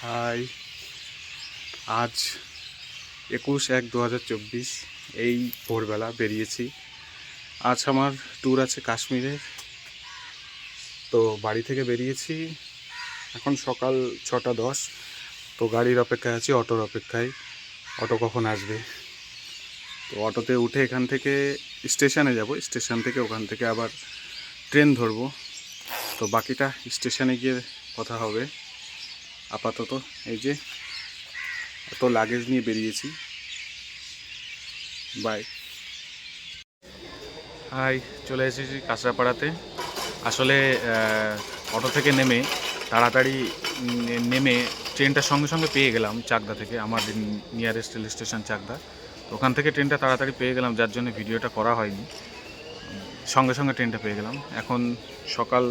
High, আজ 21/1/2024 এই ভোরবেলা বেরিয়েছি। আজ আমার ট্যুর আছে কাশ্মীরের। তো বাড়ি থেকে বেরিয়েছি, এখন সকাল 6:10। তো গাড়ির অপেক্ষায় আছি, অটোর অপেক্ষায়। অটো কখন আসবে? তো অটোতে উঠে এখান থেকে স্টেশনে যাব, স্টেশন থেকে ওখান থেকে আবার ট্রেন ধরবো। তো বাকিটা স্টেশনে গিয়ে কথা হবে। আপাতত এই যে এত লাগেজ নিয়ে বেরিয়েছি। বাই। হাই, চলে এসেছি কাঁচরাপাড়াতে। আসলে অটো থেকে নেমে তাড়াতাড়ি নেমে ট্রেনটা সঙ্গে সঙ্গে পেয়ে গেলাম চাকদা থেকে, আমার নিয়ারেস্ট রেল স্টেশন চাকদা। তো ওখান থেকে ট্রেনটা তাড়াতাড়ি পেয়ে গেলাম, যার জন্য ভিডিওটা করা হয়নি। সঙ্গে সঙ্গে ট্রেনটা পেয়ে গেলাম। এখন সকাল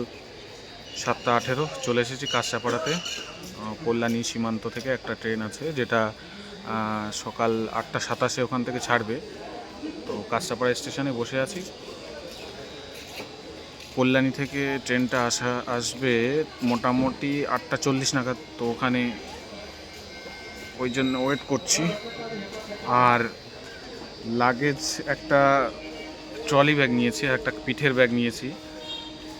7:18 চলে এসেছি কাঁচরাপাড়াতে। কল্যাণী সীমান্ত থেকে একটা ট্রেন আছে, যেটা সকাল 8:27 ওখান থেকে ছাড়বে। তো কাঁচরাপাড়া স্টেশনে বসে আছি। কল্যাণী থেকে ট্রেনটা আসবে মোটামুটি 8:40 নাগাদ। তো ওখানে ওই জন্য ওয়েট করছি। আর লাগেজ একটা ট্রলি ব্যাগ নিয়েছি আর একটা পিঠের ব্যাগ নিয়েছি।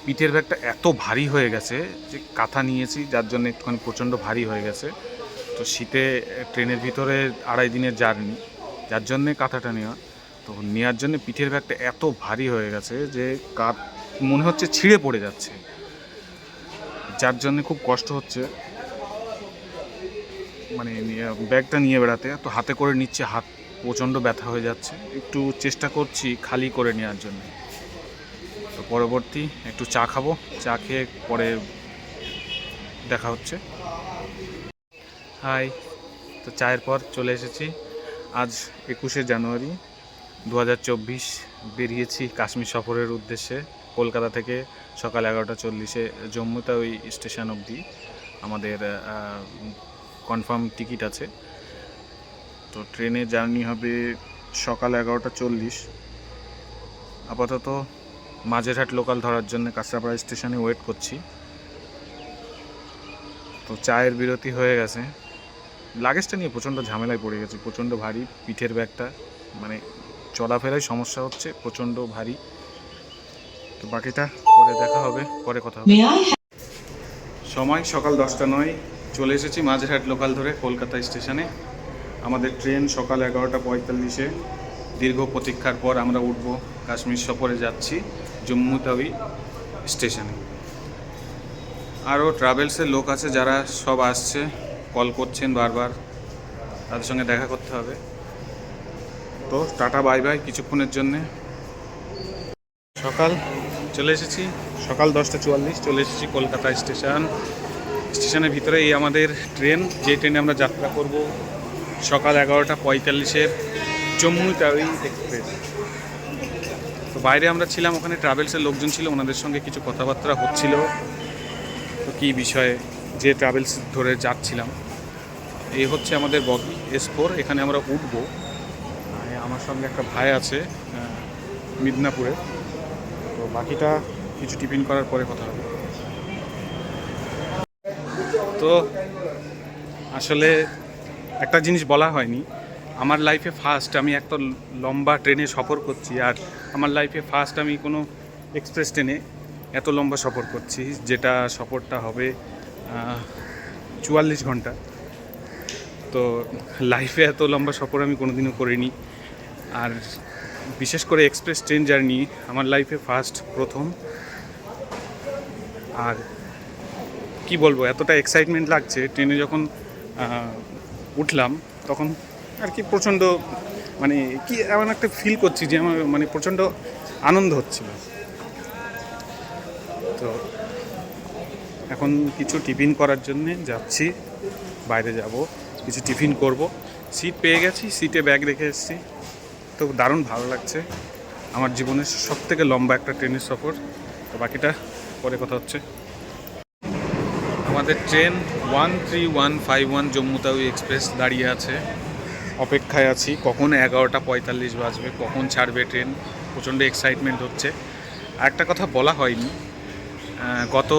পিঠের ব্যাগটা এত ভারী হয়ে গেছে যে কাঁথা নিয়েছি, যার জন্য একটুখানি প্রচণ্ড ভারী হয়ে গেছে। তো শীতে ট্রেনের ভিতরে 2.5 দিনের জার্নি, যার জন্যে কাঁথাটা নেওয়া। তো নেওয়ার জন্য পিঠের ব্যাগটা এত ভারী হয়ে গেছে যে মনে হচ্ছে ছিঁড়ে পড়ে যাচ্ছে, যার জন্য খুব কষ্ট হচ্ছে মানে ব্যাগটা নিয়ে বেড়াতে। তো হাতে করে নিচ্ছে, হাত প্রচণ্ড ব্যথা হয়ে যাচ্ছে। একটু চেষ্টা করছি খালি করে নেওয়ার জন্য। তো পরবর্তী একটু চা খাবো, চা খেয়ে পরে দেখা হচ্ছে। হাই, তো চায়ের পর চলে এসেছি। আজ 21শে জানুয়ারি 2024 বেরিয়েছি কাশ্মীর সফরের উদ্দেশ্যে। কলকাতা থেকে সকাল 11:40 জম্মু তাওই স্টেশন অবধি আমাদের কনফার্ম টিকিট আছে। তো ট্রেনে জার্নি হবে সকাল 11:40। আপাতত মাঝেরহাট লোকাল ধরার জন্য কাঁচরাপাড়া স্টেশনে ওয়েট করছি। তো চায়ের বিরতি হয়ে গেছে। লাগেজটা নিয়ে প্রচণ্ড ঝামেলায় পড়ে গেছে, প্রচণ্ড ভারী পিঠের ব্যাগটা, মানে চলাফেরায় সমস্যা হচ্ছে, প্রচণ্ড ভারী। তো বাকিটা পরে দেখা হবে, পরে কথা হবে। সময় সকাল 10:09, চলে এসেছি মাঝেরহাট লোকাল ধরে কলকাতা স্টেশনে। আমাদের ট্রেন সকাল 11:45। দীর্ঘ প্রতীক্ষার পর আমরা উঠব, কাশ্মীর সফরে যাচ্ছি জম্মু তাওই স্টেশনে। আরও ট্রাভেলসের লোক আছে যারা সব আসছে, কল করছেন বারবার, তাদের সঙ্গে দেখা করতে হবে। তো টাটা বাই বাই কিছুক্ষণের জন্যে। সকাল চলে এসেছি, সকাল 10:44 চলে এসেছি কলকাতা স্টেশনের ভিতরে। এই আমাদের ট্রেন, যে ট্রেনে আমরা যাত্রা করব সকাল 11:45 জম্মু তাওই এক্সপ্রেস। তো বাইরে আমরা ছিলাম, ওখানে ট্রাভেলসের লোকজন ছিল, ওনাদের সঙ্গে কিছু কথাবার্তা হচ্ছিল। তো কী বিষয়ে, যে ট্রাভেলস ধরে যাচ্ছিলাম। এই হচ্ছে আমাদের বগি S4, এখানে আমরা উঠবো। আমার সঙ্গে একটা ভাই আছে মিদনাপুরে। তো বাকিটা কিছু টিফিন করার পরে কথা হবে। তো আসলে একটা জিনিস বলা হয়নি, আমার লাইফে ফার্স্ট আমি এত লম্বা ট্রেনে সফর করছি। আর আমার লাইফে ফার্স্ট আমি কোনো এক্সপ্রেস ট্রেনে এত লম্বা সফর করছি, যেটা সফরটা হবে 44 ঘন্টা। তো লাইফে এত লম্বা সফর আমি কোনোদিনও করিনি। আর বিশেষ করে এক্সপ্রেস ট্রেন জার্নি আমার লাইফে ফার্স্ট, প্রথম। আর কি বলবো, এতটা এক্সাইটমেন্ট লাগছে ট্রেনে যখন উঠলাম, তখন আর কি প্রচণ্ড মানে কি এমন একটা ফিল করছি যে আমার মানে প্রচণ্ড আনন্দ হচ্ছিল। তো এখন কিছু টিফিন করার জন্যে যাচ্ছি, বাইরে যাব, কিছু টিফিন করব। সিট পেয়ে গেছি, সিটে ব্যাগ রেখে এসেছি। তো দারুণ ভালো লাগছে, আমার জীবনের সবথেকে লম্বা একটা ট্রেনের সফর। তো বাকিটা পরে কথা হচ্ছে। আমাদের ট্রেন 13151 জম্মু তাওই এক্সপ্রেস দাঁড়িয়ে আছে, অপেক্ষায় আছি কখন 11:45 বাজবে, কখন ছাড়বে ট্রেন। প্রচণ্ড এক্সাইটমেন্ট হচ্ছে। একটা কথা বলা হয়নি, গত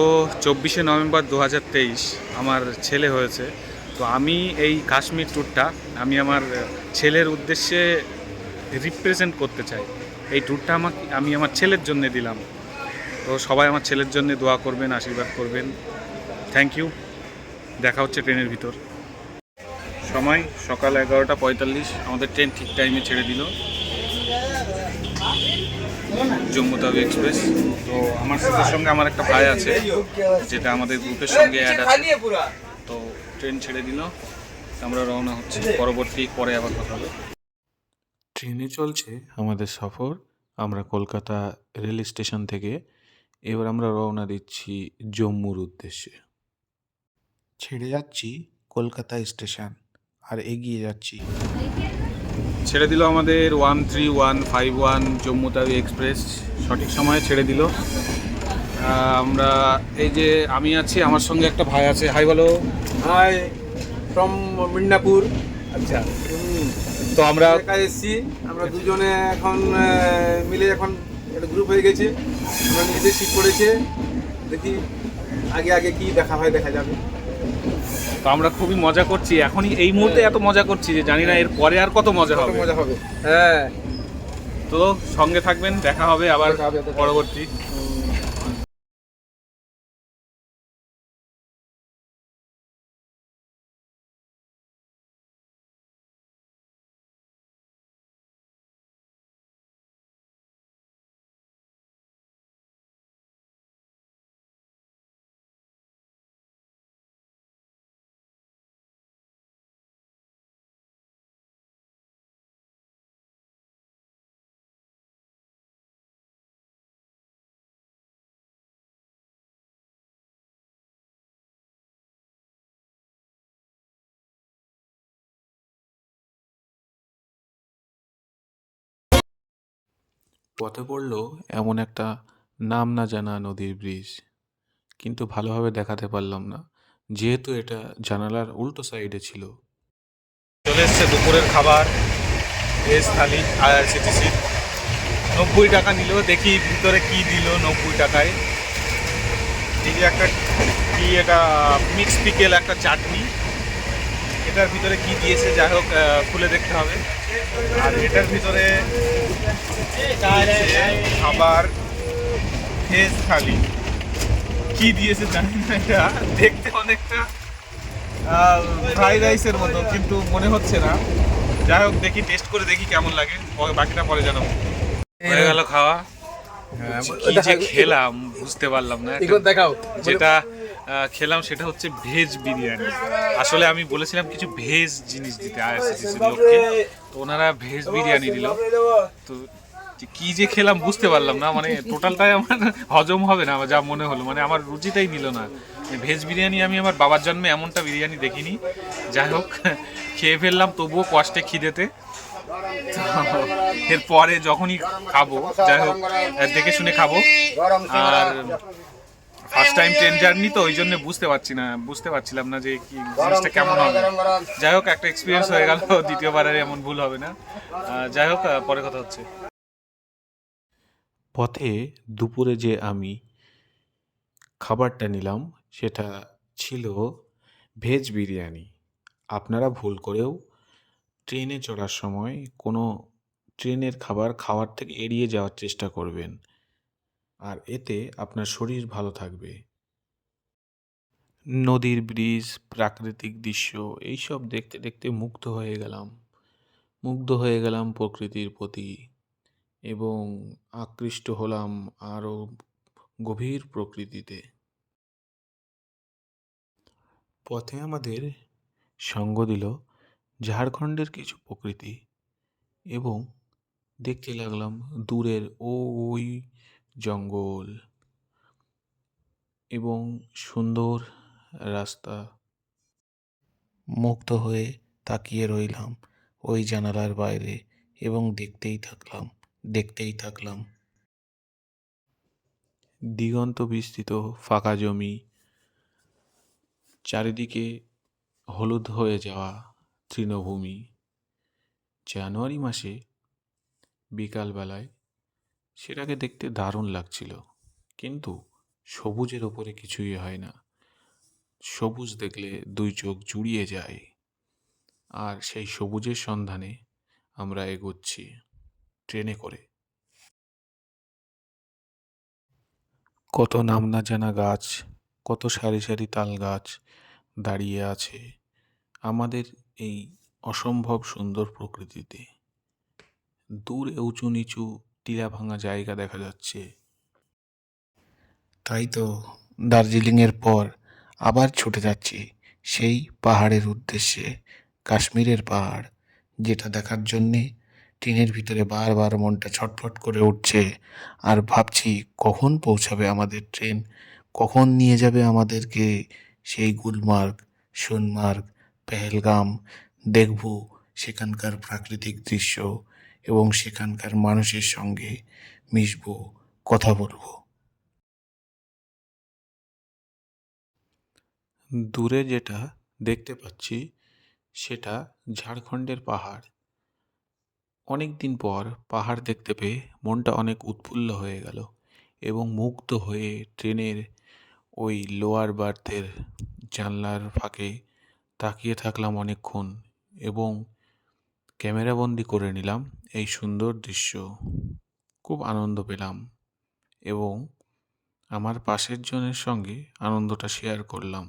24শে নভেম্বর 2023 আমার ছেলে হয়েছে। তো আমি এই কাশ্মীর ট্যুরটা আমি আমার ছেলের উদ্দেশ্যে রিপ্রেজেন্ট করতে চাই। এই ট্যুরটা আমি আমার ছেলের জন্য দিলাম। তো সবাই আমার ছেলের জন্য দোয়া করবেন, আশীর্বাদ করবেন। Thank you. দেখা হচ্ছে ট্রেনের ভিতর। সময় সকাল 11:45, আমাদের ট্রেন ঠিক টাইমে ছেড়ে দিল, জম্মু তাওয়াই এক্সপ্রেস। তো আমার সাথে সঙ্গে আমার একটা ভাই আছে, যেটা আমাদের গ্রুপের সঙ্গে অ্যাড আছে। তো ট্রেন ছেড়ে দিল, আমরা রওনা হচ্ছি। পরে আবার কথা হবে। ট্রেনে চলছে আমাদের সফর। আমরা কলকাতা রেল স্টেশন থেকে এবার আমরা রওনা দিচ্ছি জম্মুর উদ্দেশ্যে। ছেড়ে যাচ্ছি কলকাতা স্টেশন আর এগিয়ে যাচ্ছি। ছেড়ে দিল আমাদের 13151 জম্মু তাওয়াই এক্সপ্রেস, সঠিক সময়ে ছেড়ে দিল। আমরা এই যে আমি আছি, আমার সঙ্গে একটা ভাই আছে। হাই বলো। Hi, from Midnapore. আচ্ছা, তো আমরা এসেছি, আমরা দুজনে এখন মিলে এখন একটা গ্রুপ হয়ে গেছে। আমরা নিজেদের সিট পড়েছে, দেখি আগে আগে কি দেখা হয়, দেখা যাবে। তো আমরা খুবই মজা করছি এখনই, এই মুহূর্তে এত মজা করছি যে জানি না এর পরে আর কত মজা হবে। মজা হবে, হ্যাঁ। তো সঙ্গে থাকবেন, দেখা হবে আবার পরবর্তী। পথে পড়ল এমন একটা নাম না জানা নদীর ব্রিজ, কিন্তু ভালোভাবে দেখাতে পারলাম না যেহেতু এটা জানালার উল্টো সাইডে ছিল। চলে এসছে দুপুরের খাবার, ভেজ থালি IRCTC। 90 টাকা নিল, দেখি ভিতরে কি দিল 90 টাকায়। এই যে একটা কি, এটা মিক্স পিকেল, একটা চাটনি, এটার ভিতরে কি দিয়েছে যাই হোক খুলে দেখতে হবে। আর এটার ভিতরে খাবার ভেজ থালি, কি দিয়েছে জানি না। এটা দেখতে অনেকটা ফ্রাইড রাইসের মতো, কিন্তু মনে হচ্ছে না। যাই হোক, দেখি টেস্ট করে দেখি কেমন লাগে, বাকিটা পরে জানাবো। হয়ে গেল খাওয়া। কি যে খেলাম বুঝতে পারলাম না। দেখাও, যেটা খেলাম সেটা হচ্ছে ভেজ বিরিয়ানি। আসলে আমি বলেছিলাম কিছু ভেজ জিনিস দিতে IRCTC লোককে, তো ওনারা ভেজ বিরিয়ানি দিল। তো কি যে খেলাম বুঝতে পারলাম না, মানে টোটালটাই আমার হজম হবে না যা মনে হলো, মানে আমার রুচিটাই নিল না। ভেজ বিরিয়ানি আমি আমার বাবার জন্মে এমনটা বিরিয়ানি দেখিনি। যাই হোক, খেয়ে ফেললাম তবুও কষ্টে খিদেতে। এরপরে যখনই খাবো, যাই হোক দেখে শুনে খাবো। আর ফার্স্ট টাইম ট্রেন জার্নি তো ওই জন্য বুঝতে পারছিলাম না যে কি জিনিসটা কেমন হবে। যাই হোক, একটা এক্সপিরিয়েন্স হয়ে গেল, দ্বিতীয়বার আর এমন ভুল হবে না। যাই হোক, পরে কথা হচ্ছে। পথে দুপুরে যে আমি খাবারটা নিলাম সেটা ছিল ভেজ বিরিয়ানি। আপনারা ভুল করেও ট্রেনে চড়ার সময় কোনো ট্রেনের খাবার খাওয়ার থেকে এড়িয়ে যাওয়ার চেষ্টা করবেন, আর এতে আপনার শরীর ভালো থাকবে। নদীর ব্রিজ, প্রাকৃতিক দৃশ্য এইসব দেখতে দেখতে মুগ্ধ হয়ে গেলাম প্রকৃতির প্রতি, এবং আকৃষ্ট হলাম আরও গভীর প্রকৃতিতে। পথে আমাদের সঙ্গ দিল ঝাড়খণ্ডের কিছু প্রকৃতি, এবং দেখতে লাগলাম দূরের ওই জঙ্গল এবং সুন্দর রাস্তা। মুগ্ধ হয়ে তাকিয়ে রইলাম ওই জানালার বাইরে এবং দেখতেই থাকলাম দিগন্ত বিস্তৃত ফাঁকা জমি, চারিদিকে হলুদ হয়ে যাওয়া তৃণভূমি। জানুয়ারি মাসে বিকালবেলায় সেটাকে দেখতে দারুণ লাগছিল, কিন্তু সবুজের ওপরে কিছুই হয় না। সবুজ দেখলে দুই চোখ জুড়িয়ে যায়, আর সেই সবুজের সন্ধানে আমরা এগোচ্ছি ট্রেনে করে। কত নাম না জানা গাছ, কত সারি সারি তাল গাছ দাঁড়িয়ে আছে আমাদের এই অসম্ভব সুন্দর প্রকৃতিতে। দূরে উঁচু নিচু টিলা ভাঙা জায়গা দেখা যাচ্ছে। তাই তো দার্জিলিংয়ের পর আবার ছুটে যাচ্ছি সেই পাহাড়ের উদ্দেশ্যে, কাশ্মীরের পাহাড়, যেটা দেখার জন্যে ট্রেনের ভিতরে বারবার মনটা ছটফট করে উঠছে। আর ভাবছি কখন পৌঁছাবে আমাদের ট্রেন, কখন নিয়ে যাবে আমাদেরকে সেই গুলমার্গ, সোনমার্গ, পেহেলগাম। দেখব সেখানকার প্রাকৃতিক দৃশ্য এবং সেখানকার মানুষের সঙ্গে মিশবো, কথা বলবো। দূরে যেটা দেখতে পাচ্ছি সেটা ঝাড়খণ্ডের পাহাড়। অনেক দিন পর পাহাড় দেখতে পেয়ে মনটা অনেক উৎফুল্ল হয়ে গেল এবং মুগ্ধ হয়ে ট্রেনের ওই লোয়ার বার্থের জানলার ফাঁকে তাকিয়ে থাকলাম অনেকক্ষণ এবং ক্যামেরাবন্দি করে নিলাম এই সুন্দর দৃশ্য। খুব আনন্দ পেলাম এবং আমার পাশের জনের সঙ্গে আনন্দটা শেয়ার করলাম।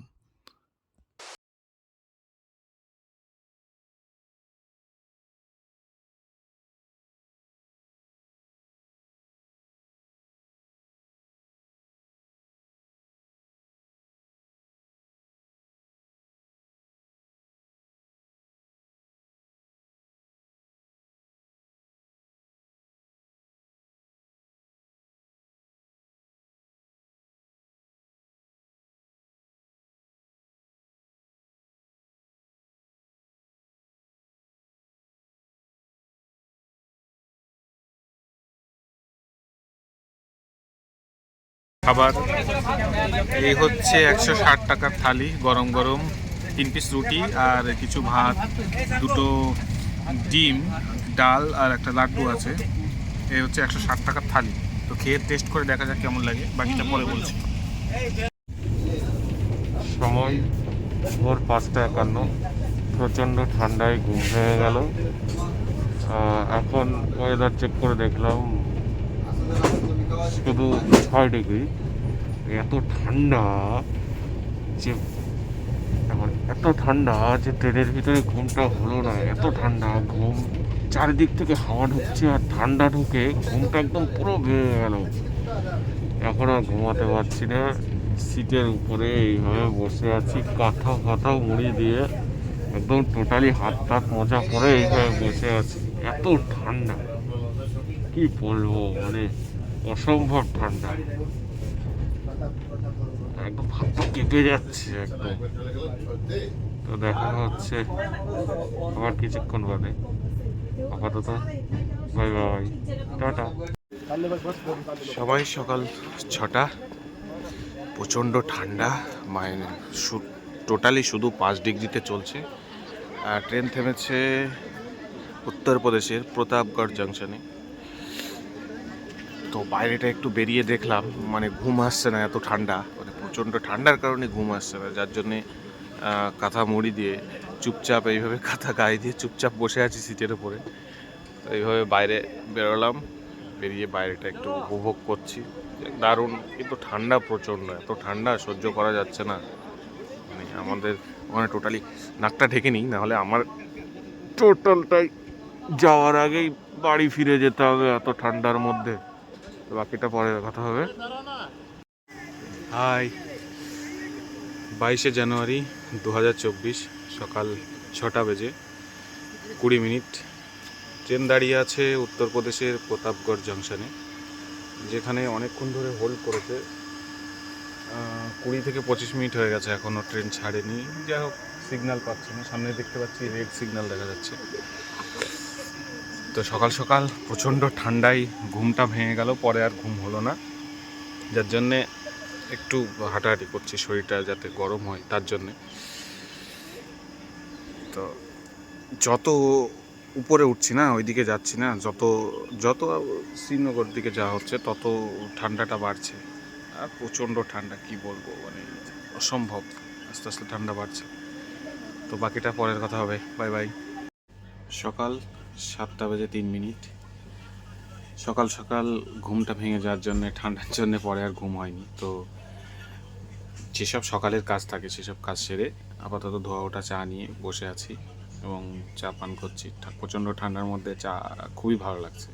খাবার এই হচ্ছে 160 টাকার থালি, গরম গরম 3 পিস রুটি আর কিছু ভাত, দুটো ডিম, ডাল আর একটা লাড্ডু আছে। এই হচ্ছে 160 টাকার থালি। তো খেয়ে টেস্ট করে দেখা যাক কেমন লাগে, বাকিটা পরে বলছি। সময় ভোর 5:51, প্রচণ্ড ঠান্ডায় ঘুম ভেঙে গেল। এখন ওয়েদার চেক করে দেখলাম শুধু 6 ডিগ্রি। এত ঠান্ডা যে এখন এত ঠান্ডা যে ট্রেনের ভিতরে ঘুমটা হলো না। এত ঠান্ডা, ঘুম চারিদিক থেকে হাওয়া ঢুকছে আর ঠান্ডা ঢুকে ঘুমটা একদম পুরো ভেঙে গেল। এখন আর ঘুমাতে পারছি না। সিটের উপরে এইভাবে বসে আছি, কাঁথা ফাথা মুড়ি দিয়ে একদম টোটালি হাত টাত মোজা করে এইভাবে বসে আছি। এত ঠান্ডা কি বলবো, মানে অসম্ভব ঠান্ডা, একদম হাত কেঁপে যাচ্ছে একদম। তো দেখা হচ্ছে আবার কিছুক্ষণ বাদে। আপাতত বাই বাই, টাটা। সবাই সকাল 6টা, প্রচণ্ড ঠান্ডা, মানে টোটালি শুধু 5 ডিগ্রিতে চলছে। আর ট্রেন থেমেছে উত্তরপ্রদেশের প্রতাপগড় জাংশনে। তো বাইরেটা একটু বেরিয়ে দেখলাম, মানে ঘুম আসছে না, এত ঠান্ডা, মানে প্রচণ্ড ঠান্ডার কারণে ঘুম আসছে না, যার জন্যে কাঁথা মুড়ি দিয়ে চুপচাপ এইভাবে কাঁথা গায়ে দিয়ে চুপচাপ বসে আছি সিটের উপরে। তো এইভাবে বাইরে বেরোলাম, বেরিয়ে বাইরেটা একটু উপভোগ করছি। দারুণ, কিন্তু ঠান্ডা প্রচণ্ড, এত ঠান্ডা সহ্য করা যাচ্ছে না। মানে আমাদের ওখানে টোটালি নাকটা ঢেকে নিই, নাহলে আমার টোটালটাই যাওয়ার আগেই বাড়ি ফিরে যেতে হবে এত ঠান্ডার মধ্যে। তো বাকিটা পরে কথা হবে। হাই, 22শে জানুয়ারি 2024, সকাল 6টা বেজে 20 মিনিট। ট্রেন দাঁড়িয়ে আছে উত্তরপ্রদেশের প্রতাপগড় জাংশনে, যেখানে অনেকক্ষণ ধরে হোল্ড করেছে। 20 থেকে 25 মিনিট হয়ে গেছে, এখনও ট্রেন ছাড়েনি। যাই হোক, সিগন্যাল পাচ্ছি না, সামনে দেখতে পাচ্ছি রেড সিগন্যাল দেখা যাচ্ছে। তো সকাল সকাল প্রচণ্ড ঠান্ডায় ঘুমটা ভেঙে গেল, পরে আর ঘুম হলো না, যার জন্যে একটু হাঁটাহাঁটি করছি, শরীরটা যাতে গরম হয় তার জন্যে। তো যত উপরে উঠছি না, ওইদিকে যাচ্ছি না, যত যত শ্রীনগর দিকে যাওয়া হচ্ছে তত ঠান্ডাটা বাড়ছে। আর প্রচণ্ড ঠান্ডা, কি বলবো, মানে অসম্ভব। আস্তে আস্তে ঠান্ডা বাড়ছে। তো বাকিটা পরের কথা হবে। Bye bye. সকাল 7:03। সকাল সকাল ঘুমটা ভেঙে যাওয়ার জন্যে, ঠান্ডার জন্যে পরে আর ঘুম হয়নি। তো যেসব সকালের কাজ থাকে সেসব কাজ সেরে আপাতত ধোয়া ওঠা চা নিয়ে বসে আছি এবং চা পান করছি। প্রচণ্ড ঠান্ডার মধ্যে চা খুবই ভালো লাগছে।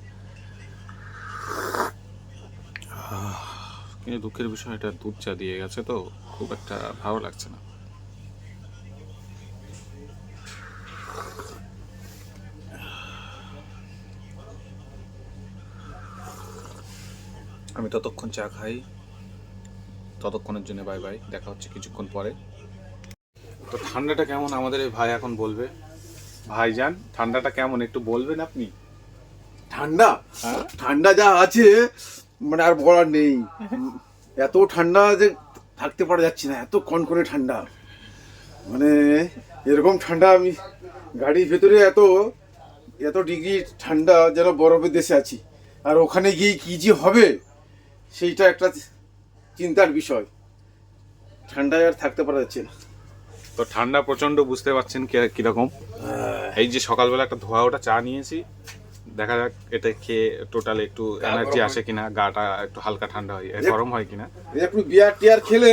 কিন্তু দুঃখের বিষয়, এটা দুধ চা দিয়ে গেছে, তো খুব একটা ভালো লাগছে না। আমি ততক্ষণ চা খাই, ততক্ষণের জন্য বাই বাই। দেখা হচ্ছে কিছুক্ষণ পরে। তো ঠান্ডাটা কেমন আমাদের এই ভাই এখন বলবে। ভাইজান, ঠান্ডাটা কেমন একটু বলবেন আপনি? ঠান্ডা হ্যাঁ? ঠান্ডা যা আছে মানে আর বলার নেই। এত ঠান্ডা যে থাকতে পারা যাচ্ছে না, এত কনকনে ঠান্ডা। মানে এরকম ঠান্ডা আমি গাড়ির ভেতরে এত এত ডিগ্রি ঠান্ডা, যেন বরফের দেশে আছি। আর ওখানে গিয়ে কি যে হবে সেইটা একটা চিন্তার বিষয়। ঠান্ডায় আর থাকতে পারা যাচ্ছে না। তো ঠান্ডা প্রচন্ড, বুঝতে পারছেন কিরকম। এই যে সকালবেলা একটা ধোয়া ওটা চা নিয়েছি, দেখা যাক এটা খেয়ে টোটাল একটু এনার্জি আসে কিনা, গাটা একটু হালকা ঠান্ডা হয়, গরম হয় কিনা। একটু বিয়ার টিয়ার খেলে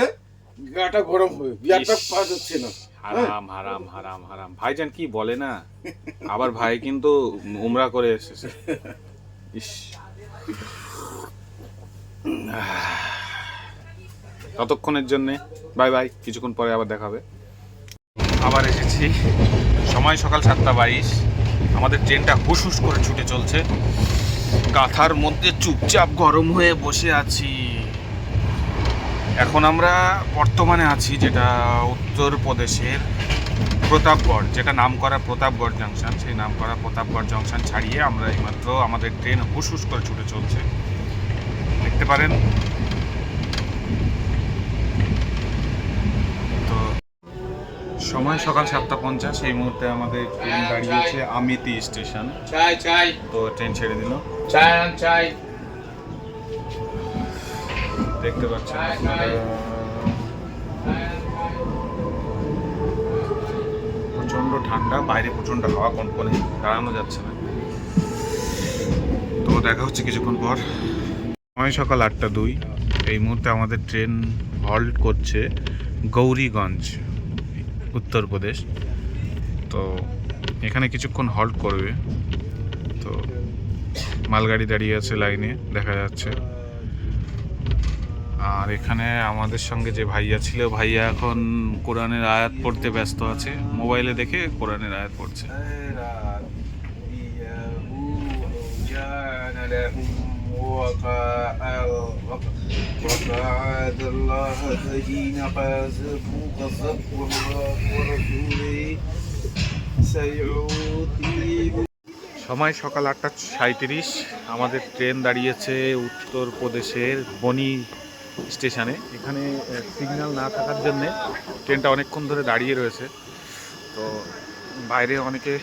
গাটা গরম হবে, বিয়ারটা পাওয়া যাচ্ছে না। হারাম হারাম হারাম হারাম। ভাইজান কি বলে না, আবার ভাই কিন্তু উমরা করে এসেছে। ইস, ততক্ষণের জন্যে বাই বাই। কিছুক্ষণ পরে আবার দেখা হবে। আবার এসেছি, সময় সকাল 7:22। আমাদের ট্রেনটা হুস হুস করে ছুটে চলছে। কাঁথার মধ্যে চুপচাপ গরম হয়ে বসে আছি। এখন আমরা বর্তমানে আছি যেটা উত্তরপ্রদেশের প্রতাপগড়, যেটা নামকরা প্রতাপগড় জাংশন। সেই নামকরা প্রতাপগড় জাংশন ছাড়িয়ে আমরা এইমাত্র আমাদের ট্রেন হুস হুস করে ছুটে চলছে, দেখতে পারেন। তো সময় সকাল 7:50। এই মুহূর্তে আমাদের ট্রেন দাঁড়িয়েছে আমেথি স্টেশন। চাই চাই তো ট্রেন ছেড়ে দিল, চাই চাই। দেখতে পাচ্ছেন আপনারা। প্রচন্ড ঠান্ডা, বাইরে প্রচন্ড হাওয়া, কনকনে, দাঁড়ানো যাচ্ছে না। তো দেখা হচ্ছে কিছুক্ষণ পর। সময় সকাল 8:02। এই মুহূর্তে আমাদের ট্রেন হল্ট করছে গৌরীগঞ্জ, উত্তরপ্রদেশ। তো এখানে কিছুক্ষণ হল্ট করবে। তো মালগাড়ি দাঁড়িয়ে আছে লাইনে, দেখা যাচ্ছে। আর এখানে আমাদের সঙ্গে যে ভাইয়া ছিল, ভাইয়া এখন কোরআনের আয়াত পড়তে ব্যস্ত আছে। মোবাইলে দেখে কোরআনের আয়াত পড়ছে। সময় সকাল 8:37। আমাদের ট্রেন দাঁড়িয়েছে উত্তরপ্রদেশের বনি স্টেশনে। এখানে সিগন্যাল না থাকার জন্যে ট্রেনটা অনেকক্ষণ ধরে দাঁড়িয়ে রয়েছে। তো বাইরে অনেকে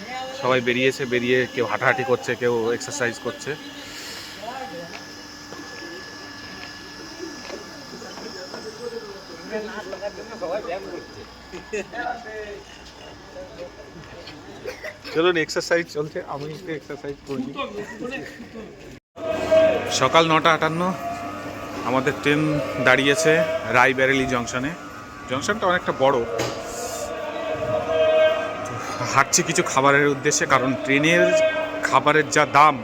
সবাই বেরিয়েছে, বেরিয়ে কেউ হাঁটাহাঁটি করছে, কেউ এক্সারসাইজ করছে। চলুন, এক্সারসাইজ চলছে, আমি একটু এক্সারসাইজ করি। সকাল 9:58। আমাদের ট্রেন দাঁড়িয়েছে রায়বেরেলি জংশনে। জংশনটা অনেকটা বড়। হাঁটছি কিছু খাবারের উদ্দেশ্যে, কারণ ট্রেনের খাবারের যা দাম,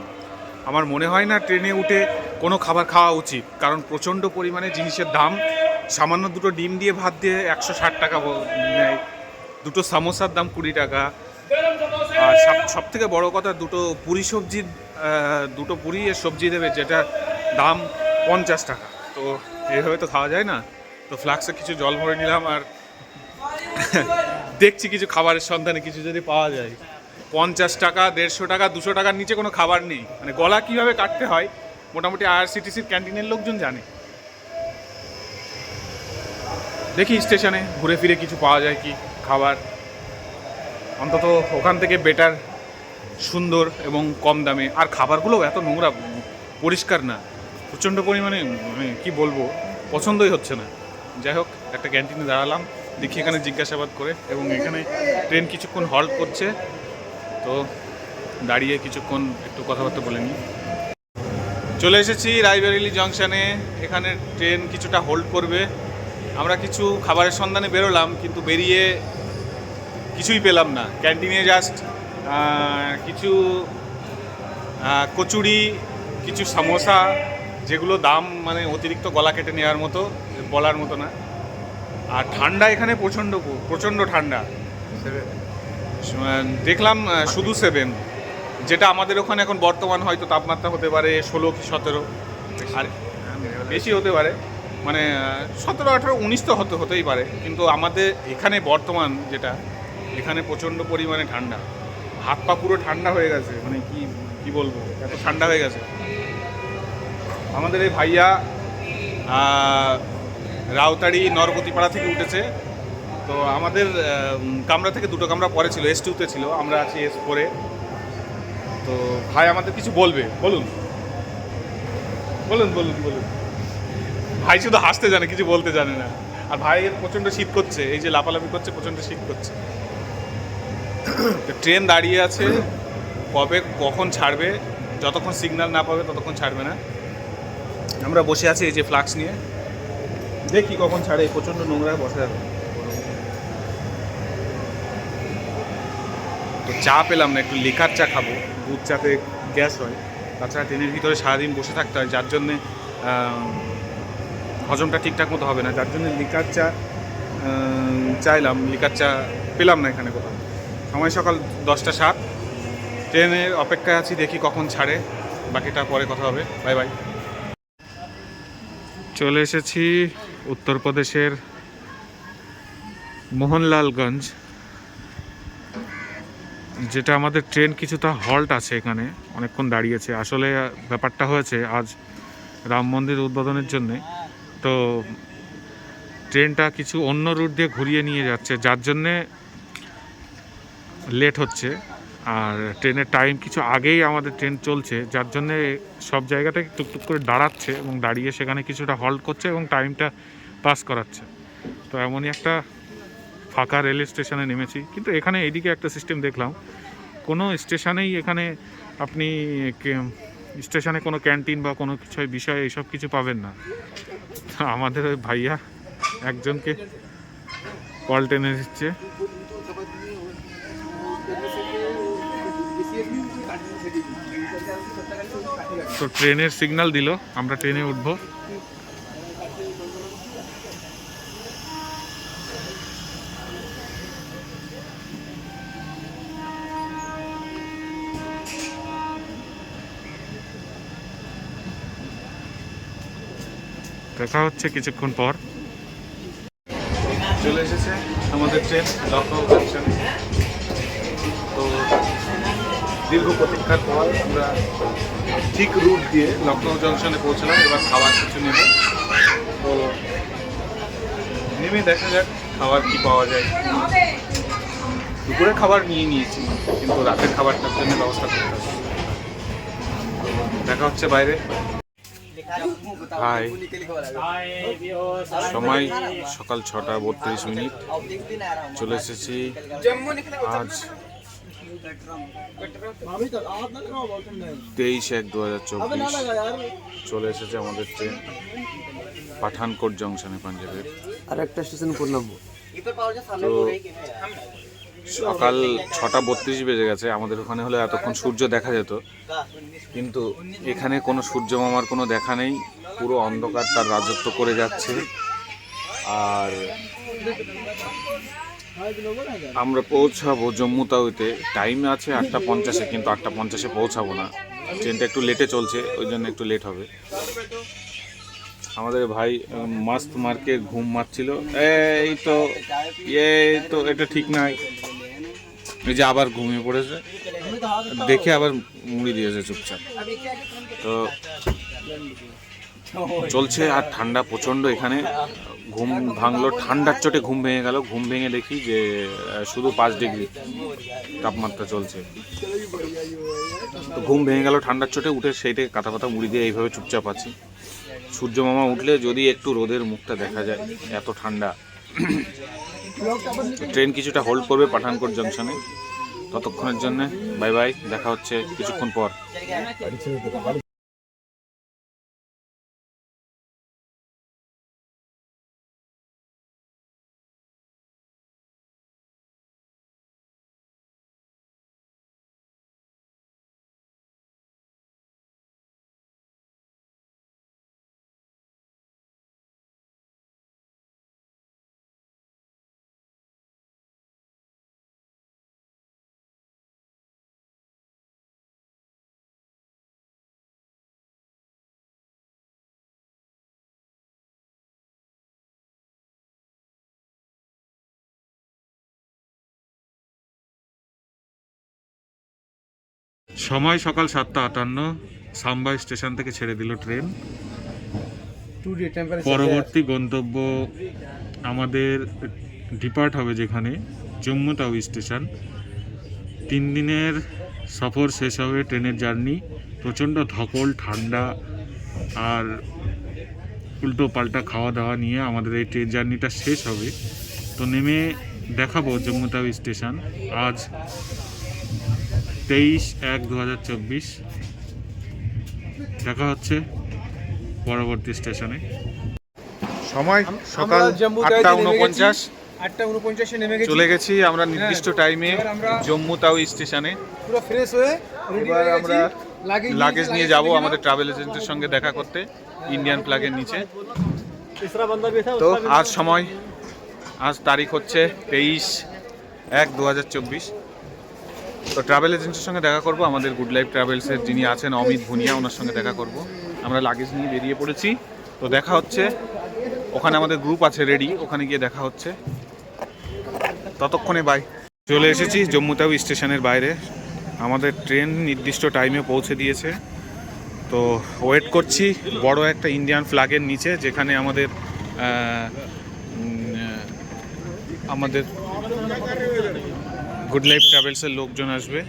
আমার মনে হয় না ট্রেনে উঠে কোনো খাবার খাওয়া উচিত। কারণ প্রচণ্ড পরিমাণে জিনিসের দাম। সামান্য দুটো ডিম দিয়ে ভাত দিয়ে 160 টাকা নেয়, দুটো সামোসার দাম 20 টাকা। আর সব থেকে বড় কথা, দুটো পুরি এর সবজি দেবে, যেটা দাম 50 টাকা। তো এইভাবে তো খাওয়া যায় না। তো ফ্লাক্সে কিছু জল ভরে নিলাম, আর দেখছি কিছু খাবারের সন্ধানে কিছু যদি পাওয়া যায়। 50 টাকা, 150 টাকা, 200 টাকার নিচে কোনো খাবার নেই। মানে গলা কীভাবে কাটতে হয় মোটামুটি আইআরসিটিসির ক্যান্টিনের লোকজন জানে। দেখি স্টেশনে ঘুরে ফিরে কিছু পাওয়া যায় কি খাবার, অন্তত ওখান থেকে বেটার, সুন্দর এবং কম দামে। আর খাবারগুলো এত নোংরা, পরিষ্কার না, প্রচণ্ড পরিমাণে, মানে কী বলবো, পছন্দই হচ্ছে না। যাই হোক, একটা ক্যান্টিনে দাঁড়ালাম। দেখি এখানে জিজ্ঞাসাবাদ করে। এবং এখানে ট্রেন কিছুক্ষণ হল্ট করছে, তো দাঁড়িয়ে কিছুক্ষণ একটু কথাবার্তা বলে নিই। চলে এসেছি রায়বেরেলি জংশনে। এখানে ট্রেন কিছুটা হোল্ড করবে। আমরা কিছু খাবারের সন্ধানে বেরোলাম, কিন্তু বেরিয়ে কিছুই পেলাম না। ক্যান্টিনে জাস্ট কিছু কচুরি, কিছু সামোসা, যেগুলো দাম মানে অতিরিক্ত গলা কেটে নেওয়ার মতো, বলার মতো না। আর ঠান্ডা এখানে প্রচণ্ড ঠান্ডা। দেখলাম শুধু 7, যেটা আমাদের ওখানে এখন বর্তমান হয়তো তাপমাত্রা হতে পারে 16 কি 17, আর বেশি হতে পারে, মানে 17, 18, 19 তো হতেই পারে। কিন্তু আমাদের এখানে বর্তমান যেটা, এখানে প্রচণ্ড পরিমাণে ঠান্ডা। হাত পা পুরো ঠান্ডা হয়ে গেছে, মানে কি বলবো, এত ঠান্ডা হয়ে গেছে। আমাদের এই ভাইয়া রাউতাড়ি নরপতিপাড়া থেকে উঠেছে। তো আমাদের কামরা থেকে 2টো কামরা পরে ছিল, S2-তে ছিল, আমরা আছি S4-এ। তো ভাই আমাদের কিছু বলবে, বলুন। ভাই শুধু হাসতে জানে, কিছু বলতে জানে না। আর ভাইয়ের প্রচণ্ড শীত করছে, এই যে লাফালাফি করছে, প্রচণ্ড শীত করছে। তো ট্রেন দাঁড়িয়ে আছে, কখন ছাড়বে, যতক্ষণ সিগন্যাল না পাবে ততক্ষণ ছাড়বে না। আমরা বসে আছি এই যে ফ্লাক্স নিয়ে, দেখি কখন ছাড়ে। প্রচণ্ড নোংরা, বসে যাবে। তো চা পেলাম না, একটু লিকার চা খাবো, দুধ চাতে গ্যাস হয়। তাছাড়া ট্রেনের ভিতরে সারাদিন বসে থাকতে হয়, যার জন্যে হজমটা ঠিকঠাক মতো হবে না। যার জন্য লিকার চা চাইলাম, লিকার চা পেলাম না এখানে কোথাও। সময় সকাল 10টা 7, ট্রেনের অপেক্ষায় আছি, দেখি কখন ছাড়ে। বাকিটা পরে কথা হবে। Bye bye. চলে এসেছি উত্তরপ্রদেশের মোহনলালগঞ্জ, যেটা আমাদের ট্রেন কিছুটা হল্ট আছে, এখানে অনেকক্ষণ দাঁড়িয়েছে। আসলে ব্যাপারটা হয়েছে আজ রাম মন্দির উদ্বোধনের জন্যে, তো ট্রেনটা কিছু অন্য রুট দিয়ে ঘুরিয়ে নিয়ে যাচ্ছে, যার জন্যে লেট হচ্ছে। আর ট্রেনের টাইম কিছু আগেই আমাদের ট্রেন চলছে, যার জন্যে সব জায়গাটায় টুকটুক করে দাঁড়াচ্ছে এবং দাঁড়িয়ে সেখানে কিছুটা হল্ট করছে এবং টাইমটা পাস করাচ্ছে। তো এমনই একটা ফাঁকা রেল স্টেশনে নেমেছি। কিন্তু এখানে এইদিকে একটা সিস্টেম দেখলাম, কোনো স্টেশনেই এখানে আপনি স্টেশনে কোনো ক্যান্টিন বা কোনো কিছু বিষয় এইসব কিছু পাবেন না। আমাদের ওই ভাইয়া একজনকে কল টেনে দিচ্ছে। তো ট্রেনের সিগন্যাল দিল, আমরা ট্রেনে উঠবো। দেখা হচ্ছে কিছুক্ষণ পর। চলে এসেছে আমাদের ট্রেন লখনউ জংশনে। তো দীর্ঘ প্রতীক্ষার পর আমরা ঠিক রুট দিয়ে লখনউ জংশনে পৌঁছলাম। এবার খাবার কিছু নেব, তো নেমে দেখা যাক খাবার কি পাওয়া যায়। দুপুরের খাবার নিয়ে নিয়েছি, কিন্তু রাতের খাবারটার জন্য ব্যবস্থা করতে হবে। দেখা হচ্ছে বাইরে। হাই, সময় সকাল 6:32। চলে এসেছি আজ 23/1/2024। চলে এসেছে আমাদের ট্রেন পাঠানকোট জংশনে, পাঞ্জাবের। আর একটা স্টেশন করলাম। তো সকাল 6:32 বেজে গেছে। আমাদের ওখানে হলে এতক্ষণ সূর্য দেখা যেত, কিন্তু এখানে কোনো সূর্য মামার কোনো দেখা নেই। পুরো অন্ধকার তার রাজত্ব করে যাচ্ছে। আর আমরা পৌঁছাবো জম্মু তাওইতে। টাইম আছে 8:50, কিন্তু 8:50 পৌঁছাবো না। ট্রেনটা একটু লেটে চলছে, ওই জন্য একটু লেট হবে। আমাদের ভাই মাস্ত মার্কে ঘুম মারছিল। এই তো এটা ঠিক নাই, এই যে আবার ঘুমিয়ে পড়েছে, দেখে আবার মুড়ি দিয়েছে চুপচাপ। তো চলছে, আর ঠান্ডা প্রচণ্ড এখানে। ঘুম ভাঙলো, ঠান্ডার চোটে ঘুম ভেঙে গেল। ঘুম ভেঙে দেখি যে শুধু 5 ডিগ্রি তাপমাত্রা চলছে। তো ঘুম ভেঙে গেল ঠান্ডার চোটে, উঠে সেইটাকে কাঁথা পাতা মুড়ি দিয়ে এইভাবে চুপচাপ আছি। সূর্য মামা উঠলে যদি একটু রোদের মুখটা দেখা যায়, এত ঠান্ডা। ট্রেন কিছুটা হোল্ড করবে পাঠানকোট জংশনে। ততক্ষণের জন্য বাই বাই, দেখা হচ্ছে কিছুক্ষণ পর। সময় সকাল 7:58, সাম্বাই স্টেশন থেকে ছেড়ে দিল ট্রেন। পরবর্তী গন্তব্য আমাদের ডিপার্ট হবে যেখানে, জম্মু তাওই স্টেশন। 3 দিনের সফর শেষ হবে ট্রেনের জার্নি। প্রচণ্ড ধকল, ঠান্ডা আর উল্টো পাল্টা খাওয়া দাওয়া নিয়ে আমাদের এই ট্রেন জার্নিটা শেষ হবে। তো নেমে দেখাবো জম্মু তাওই স্টেশন। আজ 23/1/2024। দেখা হচ্ছে পরবর্তী স্টেশনে। সময় সকাল 8:49, 8:49 নেমে গেছি। চলে গেছি আমরা নির্দিষ্ট টাইমে এবার আমরা জম্মু তাওই স্টেশনে। পুরো ফ্রেশ হয়ে এবার আমরা লাগেজ নিয়ে যাব আমাদের ট্রাভেল এজেন্টের সঙ্গে দেখা করতে ইন্ডিয়ান ফ্ল্যাগের নিচে। তো আজ তারিখ হচ্ছে 23/1/2024। তো ট্রাভেল এজেন্টের সঙ্গে দেখা করব, আমাদের গুড লাইফ ট্রাভেলসের যিনি আছেন অমিত ভুনিয়া, ওনার সঙ্গে দেখা করব। আমরা লাগেজ নিয়ে বেরিয়ে পড়েছি। তো দেখা হচ্ছে ওখানে, আমাদের গ্রুপ আছে রেডি, ওখানে গিয়ে দেখা হচ্ছে। ততক্ষণে বাই। চলে এসেছি জম্মু তাওই স্টেশনের বাইরে। আমাদের ট্রেন নির্দিষ্ট টাইমে পৌঁছে দিয়েছে। তো ওয়েট করছি বড় একটা ইন্ডিয়ান ফ্ল্যাগের নিচে, যেখানে আমাদের গুড লাইফ ট্রাভেলসের লোকজন আসবে।